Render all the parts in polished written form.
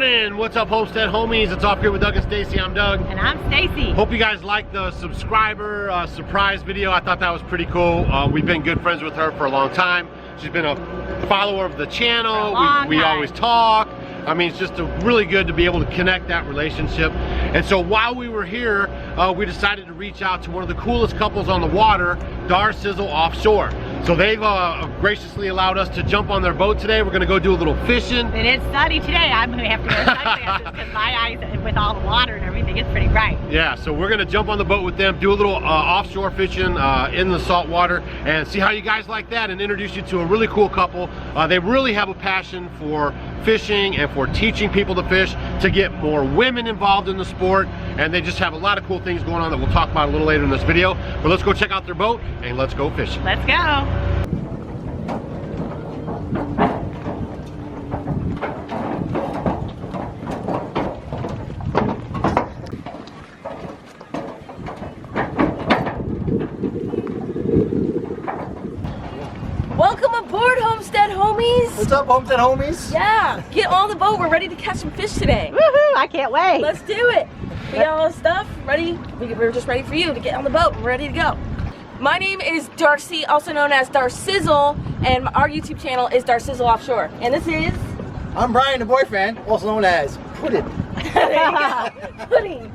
morning. What's up, Homestead homies? It's Off here with Doug and Stacy. I'm Doug. And I'm Stacy. Hope you guys liked the subscriber surprise video. I thought that was pretty cool. We've been good friends with her for a long time. She's been a follower of the channel. We always talk. I mean, it's just really good to be able to connect that relationship. And so while we were here, we decided to reach out to one of the coolest couples on the water, DARCIZZLE Offshore. So they've graciously allowed us to jump on their boat today. We're gonna go do a little fishing. And it's sunny today. I'm gonna have to wear sunglasses because my eyes, with all the water and everything, it's pretty bright. Yeah, so we're gonna jump on the boat with them, do a little offshore fishing in the salt water, and see how you guys like that, and introduce you to a really cool couple. They really have a passion for fishing and for teaching people to fish, to get more women involved in the sport, and they just have a lot of cool things going on that we'll talk about a little later in this video. But let's go check out their boat and let's go fishing. Let's go. Welcome aboard, Homestead homies. What's up, Homestead homies? Yeah, get on the boat. We're ready to catch some fish today. Woohoo! I can't wait. Let's do it. We got all the stuff ready. We're just ready for you to get on the boat. We're ready to go. My name is Darcy, also known as DARCIZZLE, and our YouTube channel is DARCIZZLE Offshore. And this is... I'm Brian, the boyfriend, also known as Puddin'. There you go. Pudding.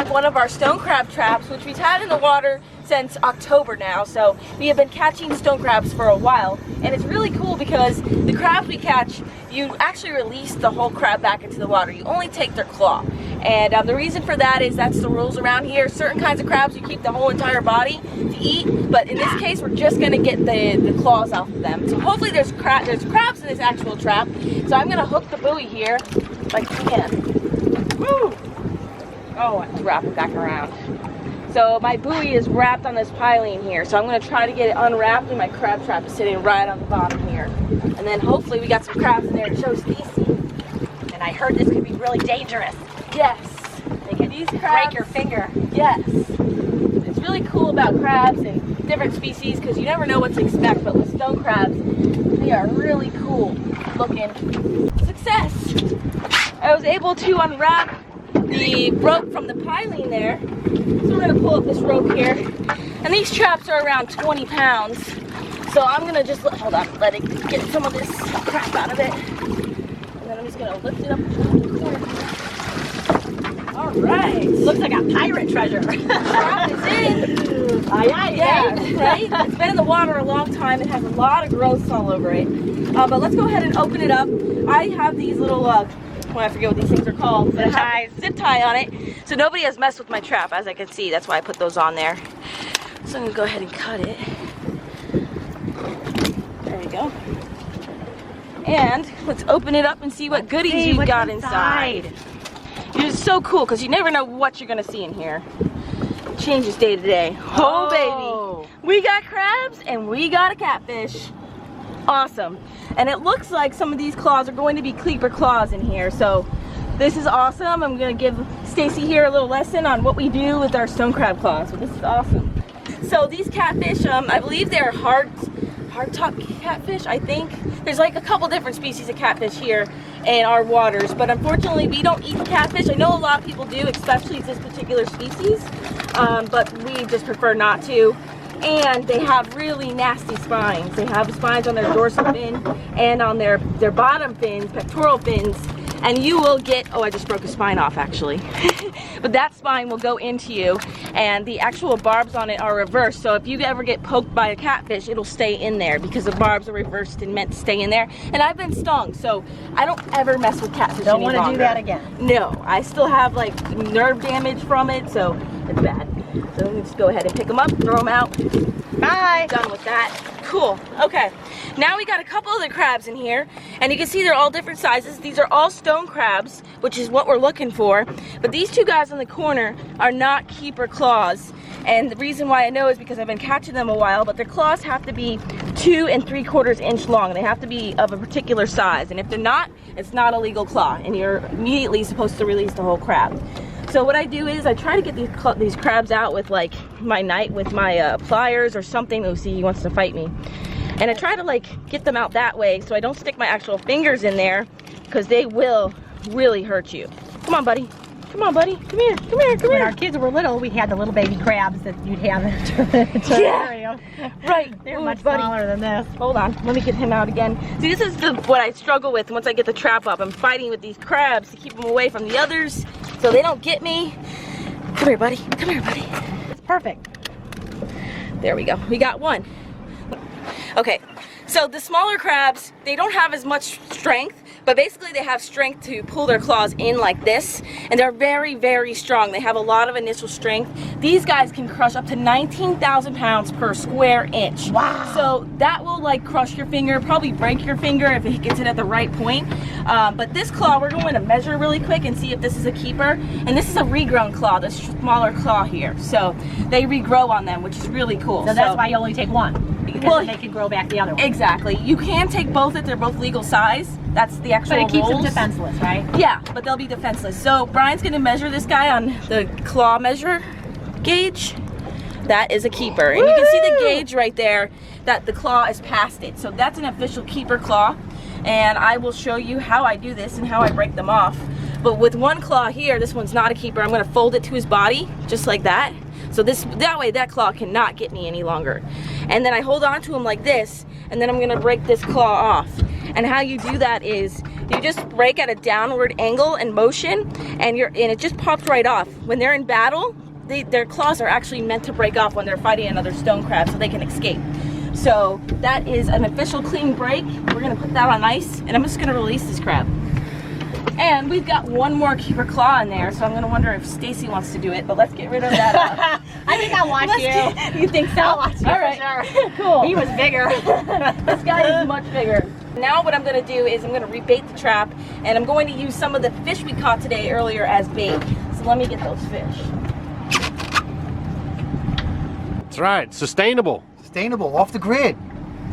One of our stone crab traps, which we've had in the water since October now, so we have been catching stone crabs for a while, and it's really cool because the crabs we catch, you actually release the whole crab back into the water. You only take their claw, and the reason for that is that's the rules around here. Certain kinds of crabs you keep the whole entire body to eat, but in this case we're just going to get the claws off of them. So hopefully there's crabs in this actual trap, so I'm going to hook the buoy here like I can. Woo! Oh, I have to wrap it back around. So my buoy is wrapped on this piling here. So I'm gonna try to get it unwrapped, and my crab trap is sitting right on the bottom here. And then hopefully we got some crabs in there to show Stacy. And I heard this could be really dangerous. Yes. They could break your finger. Yes. It's really cool about crabs and different species because you never know what to expect, but with stone crabs, they are really cool looking. Success! I was able to unwrap the rope from the piling there. So we're gonna pull up this rope here. And these traps are around 20 pounds. So I'm gonna just, hold on, let it get some of this crap out of it. And then I'm just gonna lift it up to the corner. All right. Looks like a pirate treasure. Trap is in. Aye, Yeah, right? It's been in the water a long time. It has a lot of growths all over it. But let's go ahead and open it up. I have these little, I forget what these things are called. But zip tie on it. So nobody has messed with my trap, as I can see. That's why I put those on there. So I'm gonna go ahead and cut it. There you go. And let's open it up and see what goodies you've got inside. It's so cool because you never know what you're gonna see in here. It changes day to day. Oh baby, we got crabs and we got a catfish. Awesome. And it looks like some of these claws are going to be cleaver claws in here, so this is awesome. I'm going to give Stacy here a little lesson on what we do with our stone crab claws, so this is awesome. So these catfish, I believe they're hard-top catfish, I think. There's like a couple different species of catfish here in our waters, but unfortunately we don't eat the catfish. I know a lot of people do, especially this particular species, but we just prefer not to. And they have really nasty spines. They have spines on their dorsal fin and on their bottom fins, pectoral fins, and you will get, oh, I just broke a spine off actually. But that spine will go into you, and the actual barbs on it are reversed, so if you ever get poked by a catfish, it'll stay in there because the barbs are reversed and meant to stay in there. And I've been stung, so I don't ever mess with catfish Don't want to longer. do that again. No, I still have like nerve damage from it, so it's bad. So let me just go ahead and pick them up, throw them out. Bye. Done with that. Cool. Okay. Now we got a couple of the crabs in here, and you can see they're all different sizes. These are all stone crabs, which is what we're looking for. But these two guys in the corner are not keeper claws. And the reason why I know is because I've been catching them a while, but their claws have to be 2 3/4 inch long. They have to be of a particular size. And if they're not, it's not a legal claw, and you're immediately supposed to release the whole crab. So what I do is I try to get these crabs out with like my pliers or something. Oh, see, he wants to fight me. And I try to like get them out that way so I don't stick my actual fingers in there, because they will really hurt you. Come on, buddy. Come on, buddy. Come here. Come here. Come When here. our kids were little, we had the little baby crabs that you'd have in a terrarium. Right. They're Ooh, much buddy. smaller than this. Hold on, let me get him out again. See, this is what I struggle with once I get the trap up. I'm fighting with these crabs to keep them away from the others so they don't get me. Come here, buddy. Come here, buddy. It's perfect. There we go. We got one. Okay, so the smaller crabs, they don't have as much strength, but basically they have strength to pull their claws in like this, and they're very, very strong. They have a lot of initial strength. These guys can crush up to 19,000 pounds per square inch. Wow. So that will like crush your finger, probably break your finger if it gets it at the right point. But this claw, we're going to measure really quick and see if this is a keeper. And this is a regrown claw, this smaller claw here. So they regrow on them, which is really cool. So that's why you only take one, because Well, then they can grow back the other one. Exactly. You can take both if they're both legal size. That's the actual But it keeps them rules. defenseless, right? Yeah, but they'll be defenseless. So Brian's gonna measure this guy on the claw measure gauge. That is a keeper. And you can see the gauge right there that the claw is past it. So that's an official keeper claw. And I will show you how I do this and how I break them off. But with one claw here, this one's not a keeper. I'm gonna fold it to his body, just like that. So that way that claw cannot get me any longer. And then I hold on to him like this, and then I'm gonna break this claw off. And how you do that is you just break at a downward angle and motion, and it just pops right off. When they're in battle, their claws are actually meant to break off when they're fighting another stone crab so they can escape. So that is an official clean break. We're gonna put that on ice, and I'm just gonna release this crab. And we've got one more keeper claw in there, so I'm gonna wonder if Stacy wants to do it, but let's get rid of that. I think I'll watch you. You think so? I'll watch you. All right. For sure. Cool. He was bigger. This guy is much bigger. Now what I'm gonna do is I'm gonna rebait the trap, and I'm going to use some of the fish we caught today earlier as bait. So let me get those fish. That's right, sustainable. Sustainable, off the grid.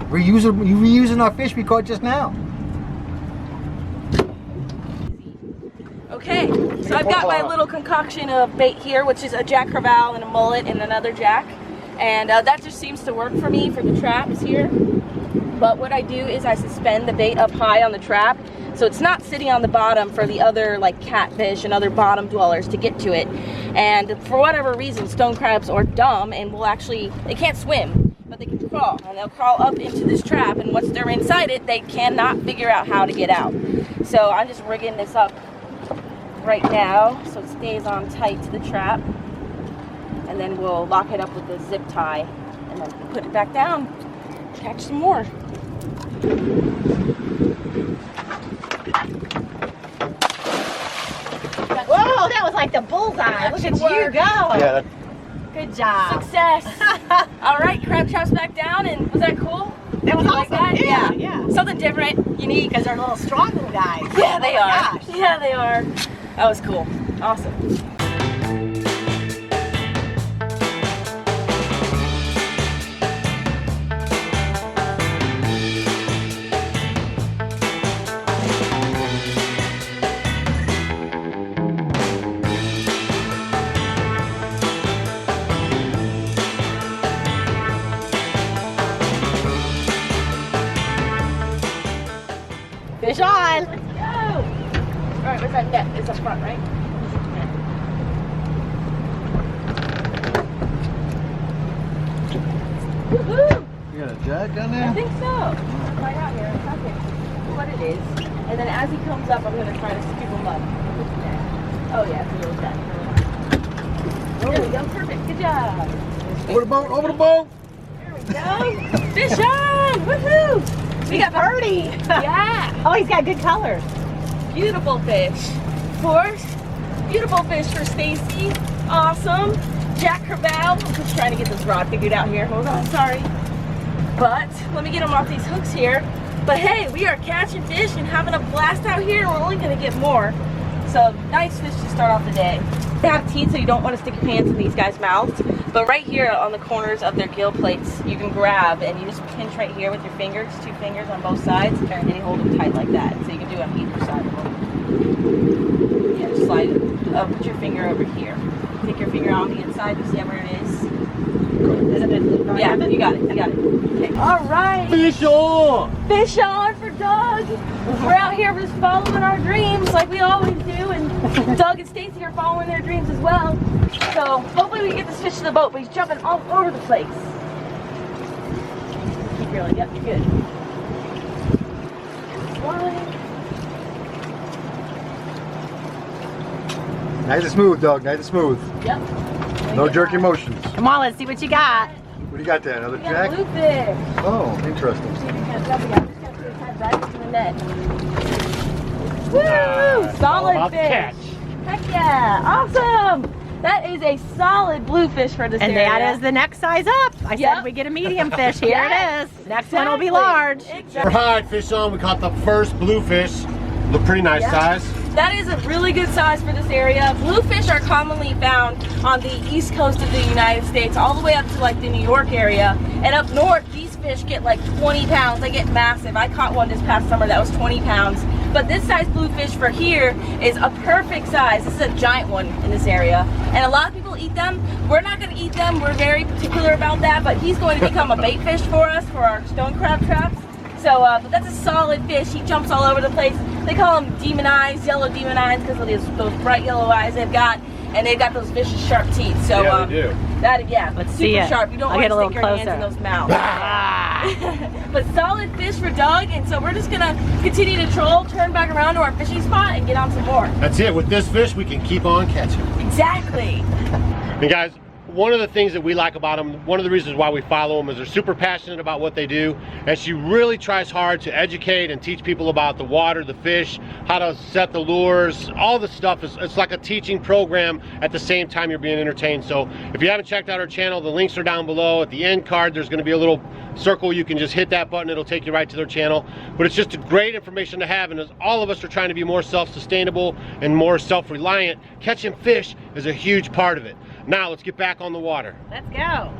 Reusing our fish we caught just now. Okay, so I've got my little concoction of bait here, which is a jack crevalle and a mullet and another jack. And that just seems to work for me for the traps here. But what I do is I suspend the bait up high on the trap, so it's not sitting on the bottom for the other like catfish and other bottom dwellers to get to it. And for whatever reason, stone crabs are dumb and they can't swim, but they can crawl. And they'll crawl up into this trap, and once they're inside it, they cannot figure out how to get out. So I'm just rigging this up right now so it stays on tight to the trap. And then we'll lock it up with the zip tie and then put it back down. Catch some more. Whoa, that was like the bullseye. Look at you go. Yeah, Good job. Success. All right, crab traps back down, and was that cool? That was You like awesome. that? Yeah, yeah. Something different, unique. Because they're little strong little guys. Yeah, they Oh my are. gosh. Yeah, they are. That was cool. Awesome. Fish on. Let's go. All right, where's that net? It's up front, right? Woohoo! you got a jug down I there? think so. Right out here. Okay. What it is. And then as he comes up, I'm going to try to scoop him up. Oh, yeah, it's a little jack. There we go. Perfect. Good job. Over the boat, over the boat! There we go. Fish on! Woohoo! We got Birdie. Yeah. Oh, he's got good colors. Beautiful fish. Of course. Beautiful fish for Stacy. Awesome. Jack crevalle. I'm just trying to get this rod figured out here. Hold on. Sorry. But let me get them off these hooks here. But hey, we are catching fish and having a blast out here. We're only going to get more. So So nice fish to start off the day. They have teeth, so you don't want to stick your hands in these guys' mouths. But right here on the corners of their gill plates, you can grab and you just pinch right here with your fingers, 2 fingers on both sides, and you hold them tight like that. So you can do it on either side of them. Yeah, just slide it. Put your finger over here. Take your finger on the inside. You see where it is? Yeah, you got it. You got it. Okay. All right. Fish on! Fish on for Doug. We're out here just following our dreams like we always do, and Doug and Stacy are following their dreams as well. So hopefully we can get this fish to the boat, but he's jumping all over the place. Keep reeling. Yep, you're good. Nice and smooth, Doug. Nice and smooth. Yep. No jerky motions. Come on, let's see what you got. What do you got there? Another We got jack? bluefish. Oh, interesting. See if we can jump again. Just gotta put his head right into the net. Woo! Solid about the fish. catch. Heck yeah! Awesome! That is a solid bluefish for this And area. that is the next size up. I Yep. said we get a medium fish. Here Yes, it is. Next one will be exactly. large. Exactly. All right, fish on. We caught the first bluefish. Look pretty nice Yeah. size. That is a really good size for this area. Bluefish are commonly found on the east coast of the United States, all the way up to like the New York area. And up north, these fish get like 20 pounds. They get massive. I caught one this past summer that was 20 pounds. But this size bluefish for here is a perfect size. This is a giant one in this area. And a lot of people eat them. We're not gonna eat them. We're very particular about that, but he's going to become a bait fish for us for our stone crab traps. So, but that's a solid fish. He jumps all over the place. They call him demon eyes, yellow demon eyes, because of those bright yellow eyes they've got, and they've got those vicious sharp teeth. So, Yeah, they do. Let's super see it. sharp. You don't I'll want get a to little stick your hands closer. in those mouths. Ah. But solid fish for Doug, and so we're just gonna continue to troll, turn back around to our fishing spot, and get on some more. That's it. With this fish, we can keep on catching. Exactly. And guys, one of the things that we like about them, one of the reasons why we follow them, is they're super passionate about what they do, and she really tries hard to educate and teach people about the water, the fish, how to set the lures, all the stuff. It's like a teaching program at the same time you're being entertained. So if you haven't checked out her channel, the links are down below. At the end card, there's going to be a little circle. You can just hit that button. It'll take you right to their channel. But it's just a great information to have, and as all of us are trying to be more self-sustainable and more self-reliant, catching fish is a huge part of it. Now let's get back on the water. Let's go.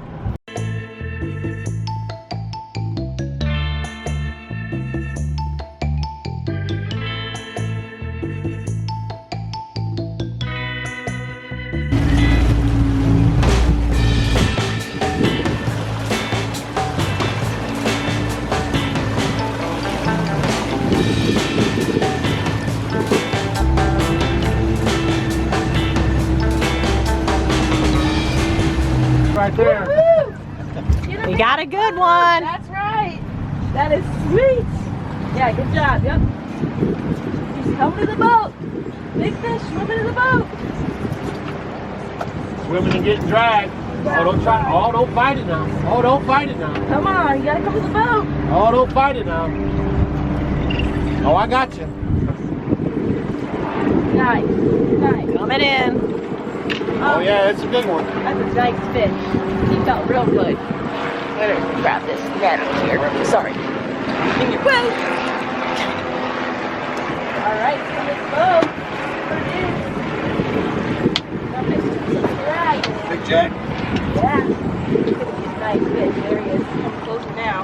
Right there. Woo-hoo! We got a good one. That's right. That is sweet. Yeah, good job. Yep. He's coming to the boat. Big fish swimming in the boat. Swimming and getting dragged. Oh, don't try. Oh, don't fight it now. Oh, don't fight it now. Come on, you gotta come to the boat. Oh, don't fight it now. Oh, I got you. Nice. Nice. Coming in. Oh yeah, it's a big one. That's a nice fish. He felt real good. I'm gonna grab this net over here. Sorry. In your way. Alright, come to the boat. There it is. Right. Big jack. Yeah. He's a nice fish. There he is. Come closer now.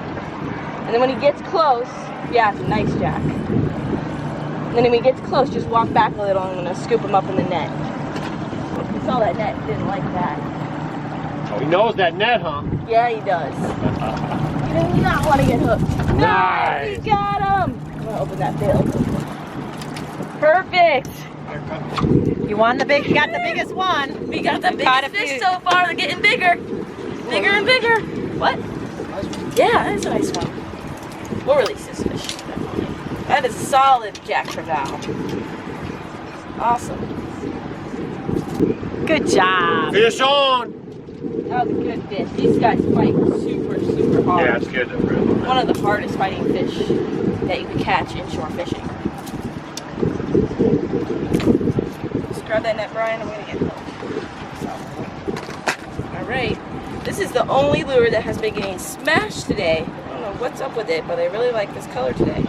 And then when he gets close, yeah, it's a nice jack. And then when he gets close, just walk back a little and I'm gonna scoop him up in the net. He saw that net, he didn't like that. Oh, he knows that net, huh? Yeah, he does. He does not want to get hooked. Nice. He got him. I'm gonna open that bill. Perfect. You won the big. You got the biggest one. We got the Caught a biggest fish few. so far. They're getting bigger. Bigger and bigger. What? Yeah, that is a nice one. We'll release this fish. That is solid jack crevalle. Awesome. Good job. Fish on. That was a good fish. These guys fight super, super hard. Yeah, it's good. One of the hardest fighting fish that you can catch inshore fishing. Just grab that net, Brian. I'm gonna get hooked. All right. This is the only lure that has been getting smashed today. I don't know what's up with it, but I really like this color today.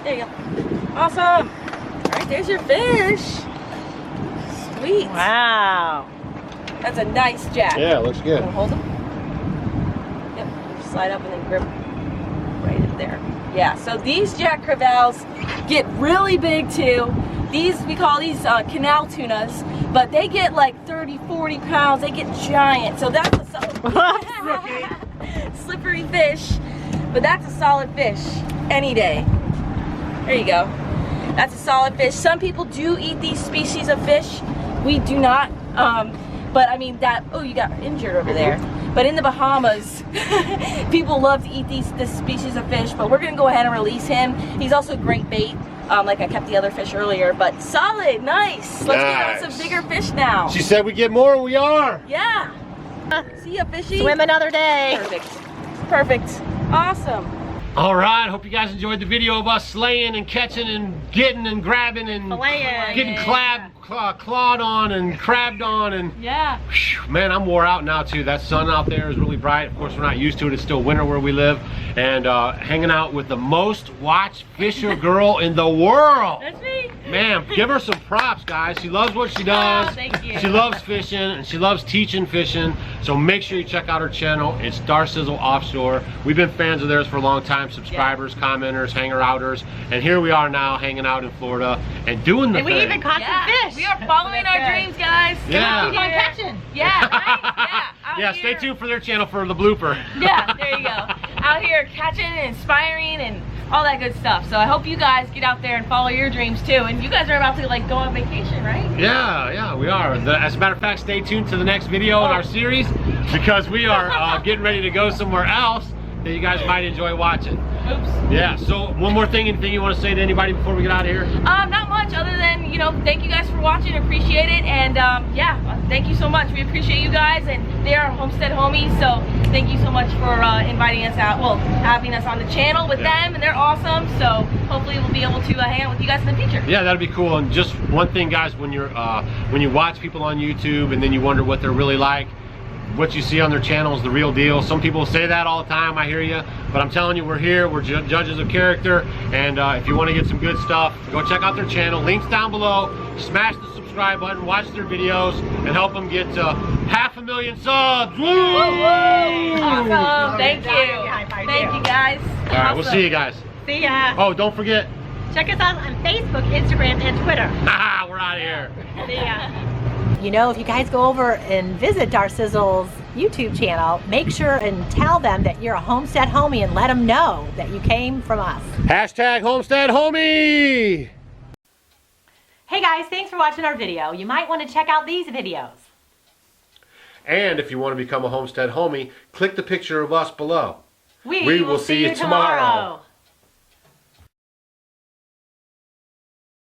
There you go. Awesome. All right. guys, there's your fish. Sweet. Wow. That's a nice jack. Yeah, looks good. Wanna hold them? Yep. Slide up and then grip right in there. Yeah, so these jack crevalles get really big too. These, we call these canal tunas, but they get like 30, 40 pounds. They get giant. So that's a solid slippery fish, but that's a solid fish any day. There you go. That's a solid fish. Some people do eat these species of fish. We do not. But I mean that. Oh, you got injured over there. But in the Bahamas, people love to eat this species of fish. But we're gonna go ahead and release him. He's also great bait. Like I kept the other fish earlier, but solid, nice. Let's get on some bigger fish now. She said we get more, we are. Yeah. See ya, fishy. Swim another day. Perfect. Perfect. Awesome. All right, hope you guys enjoyed the video of us slaying and catching and getting and grabbing and getting clawed on and crabbed on and yeah. Whew, man, I'm wore out now too. That sun out there is really bright. Of course, we're not used to it. It's still winter where we live, and hanging out with the most watched fisher girl in the world. That's me. Man, give her some props, guys. She loves what she does. Oh, thank you. She loves fishing and she loves teaching fishing. So make sure you check out her channel. It's DARCIZZLE Offshore. We've been fans of theirs for a long time. Subscribers, commenters, hanger-outers, and here we are now hanging out in Florida and doing the thing. We even caught some fish. We are following our dreams, guys. Yeah. Keep on catching. Yeah, right? Yeah. Yeah, stay tuned for their channel for the blooper. Yeah, there you go. Out here catching and inspiring and all that good stuff. So I hope you guys get out there and follow your dreams too. And you guys are about to like go on vacation, right? Yeah, we are. As a matter of fact, stay tuned to the next video in our series because we are getting ready to go somewhere else that you guys might enjoy watching. Oops. Yeah, so one more thing, anything you want to say to anybody before we get out of here? Not much other than, you know, thank you guys for watching, appreciate it, and yeah, thank you so much. We appreciate you guys, and they are homestead homies, so thank you so much for inviting us out, well, having us on the channel with them, and they're awesome, so hopefully we'll be able to hang out with you guys in the future. Yeah, that'd be cool. And just one thing, guys, when you watch people on YouTube and then you wonder what they're really like, what you see on their channel is the real deal. Some people say that all the time, I hear you, but I'm telling you, we're here, we're judges of character, and if you want to get some good stuff, go check out their channel, links down below, smash the subscribe button, watch their videos, and help them get to 500,000 subs. Woo! Awesome, thank you. Thank you guys. All right, we'll see you guys. See ya. Oh, don't forget. Check us out on Facebook, Instagram, and Twitter. Haha, we're out of here. See ya. You know, if you guys go over and visit DARCIZZLE's YouTube channel, make sure and tell them that you're a homestead homie and let them know that you came from us. Hashtag homestead homie. Hey guys, thanks for watching our video. You might want to check out these videos. And if you want to become a homestead homie, click the picture of us below. We will see you tomorrow.